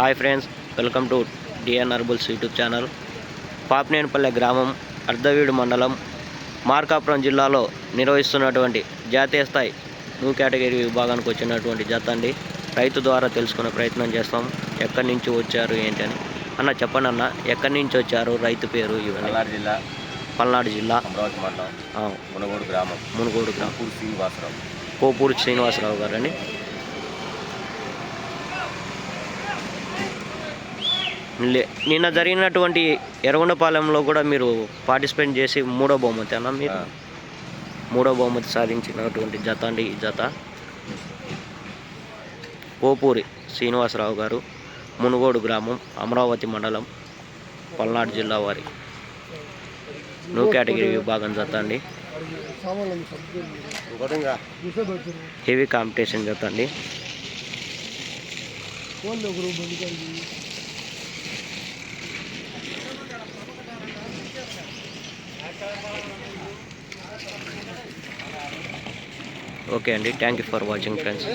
Hi friends, welcome to DNR bulls YouTube channel. Papinenipalle గ్రామం, అర్ధవీడు మండలం, మార్కాపురం జిల్లాలో నిర్వహిస్తున్నటువంటి జాతీయ స్థాయి న్యూ కేటగిరీ విభాగానికి వచ్చినటువంటి జత అండి. రైతు ద్వారా తెలుసుకునే ప్రయత్నం చేస్తాం. ఎక్కడి నుంచి వచ్చారు ఏంటి అని. అన్న చెప్పండి అన్న, ఎక్కడి నుంచి వచ్చారు, రైతు పేరు ఇవన్నీ. పల్నాడు జిల్లా అమరావతి మండలం మునుగోడు గ్రామం. కోపూరి శ్రీనివాసరావు గారు అండి. నిన్న జరిగినటువంటి ఎర్రగొండపాలెంలో కూడా మీరు పార్టిసిపేట్ చేసి మూడో బహుమతి అన్న, మీరు మూడో బహుమతి సాధించినటువంటి జత అండి ఈ జత. కోపూరి శ్రీనివాసరావు గారు, మునుగోడు గ్రామం, అమరావతి మండలం, పల్నాడు జిల్లా వారి న్యూ కేటగిరీ విభాగం జత అండి. హెవీ కాంపిటీషన్ జత అండి. ఓకే అండి, thank you for watching friends.